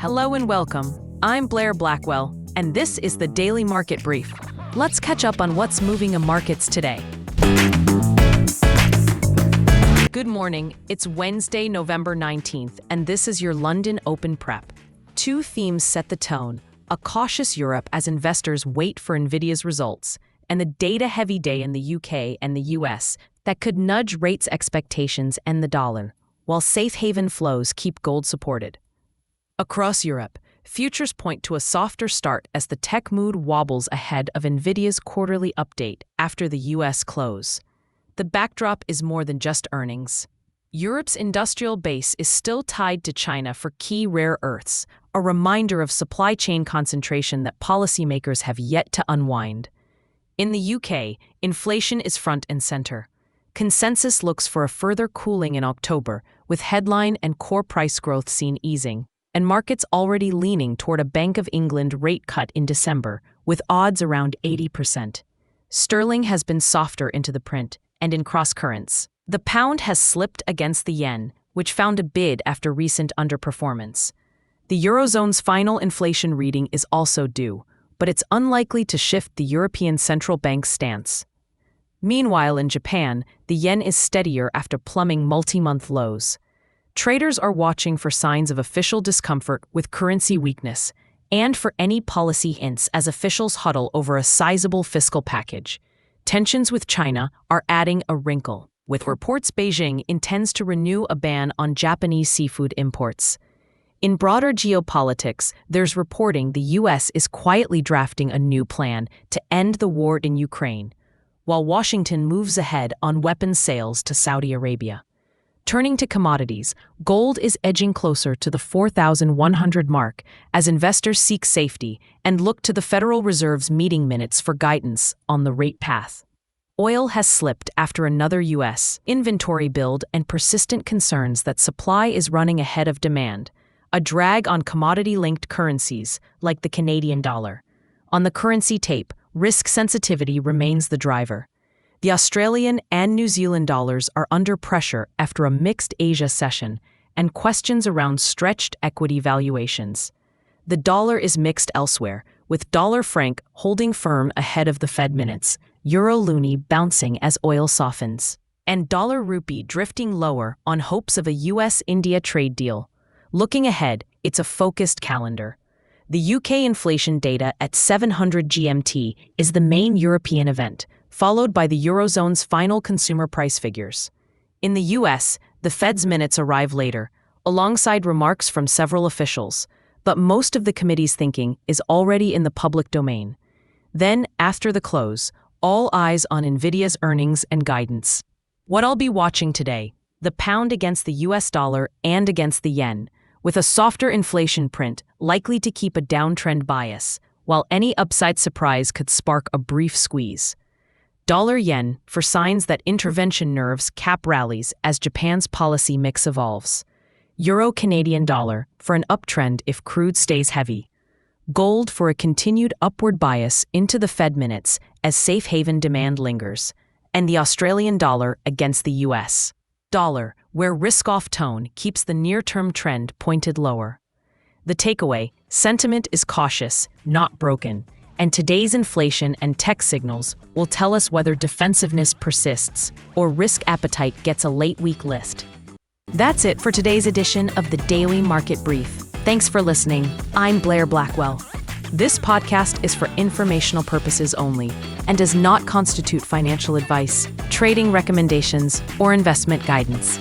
Hello and welcome. I'm Blair Blackwell, and this is the Daily Market Brief. Let's catch up on what's moving in markets today. Good morning. It's Wednesday, November 19th, and this is your London Open Prep. Two themes set the tone: a cautious Europe as investors wait for Nvidia's results, and the data-heavy day in the UK and the US that could nudge rates expectations and the dollar, while safe haven flows keep gold supported. Across Europe, futures point to a softer start as the tech mood wobbles ahead of Nvidia's quarterly update after the US close. The backdrop is more than just earnings. Europe's industrial base is still tied to China for key rare earths, a reminder of supply chain concentration that policymakers have yet to unwind. In the UK, inflation is front and center. Consensus looks for a further cooling in October, with headline and core price growth seen easing, and markets already leaning toward a Bank of England rate cut in December, with odds around 80%. Sterling has been softer into the print, and in cross-currents, the pound has slipped against the yen, which found a bid after recent underperformance. The Eurozone's final inflation reading is also due, but it's unlikely to shift the European Central Bank's stance. Meanwhile, in Japan, the yen is steadier after plumbing multi-month lows. Traders are watching for signs of official discomfort with currency weakness, and for any policy hints as officials huddle over a sizable fiscal package. Tensions with China are adding a wrinkle, with reports Beijing intends to renew a ban on Japanese seafood imports. In broader geopolitics, there's reporting the US is quietly drafting a new plan to end the war in Ukraine, while Washington moves ahead on weapons sales to Saudi Arabia. Turning to commodities, gold is edging closer to the 4,100 mark as investors seek safety and look to the Federal Reserve's meeting minutes for guidance on the rate path. Oil has slipped after another U.S. inventory build and persistent concerns that supply is running ahead of demand, a drag on commodity-linked currencies like the Canadian dollar. On the currency tape, risk sensitivity remains the driver. The Australian and New Zealand dollars are under pressure after a mixed Asia session and questions around stretched equity valuations. The dollar is mixed elsewhere, with dollar franc holding firm ahead of the Fed minutes, euro loonie bouncing as oil softens, and dollar rupee drifting lower on hopes of a US-India trade deal. Looking ahead, it's a focused calendar. The UK inflation data at 700 GMT is the main European event, followed by the Eurozone's final consumer price figures. In the US, the Fed's minutes arrive later, alongside remarks from several officials, but most of the committee's thinking is already in the public domain. Then, after the close, all eyes on Nvidia's earnings and guidance. What I'll be watching today: the pound against the US dollar and against the yen, with a softer inflation print likely to keep a downtrend bias, while any upside surprise could spark a brief squeeze. Dollar-yen for signs that intervention nerves cap rallies as Japan's policy mix evolves. Euro-Canadian dollar for an uptrend if crude stays heavy. Gold for a continued upward bias into the Fed minutes as safe haven demand lingers. And the Australian dollar against the US dollar, where risk-off tone keeps the near-term trend pointed lower. The takeaway: sentiment is cautious, not broken. And today's inflation and tech signals will tell us whether defensiveness persists or risk appetite gets a late-week lift. That's it for today's edition of the Daily Market Brief. Thanks for listening. I'm Blair Blackwell. This podcast is for informational purposes only and does not constitute financial advice, trading recommendations, or investment guidance.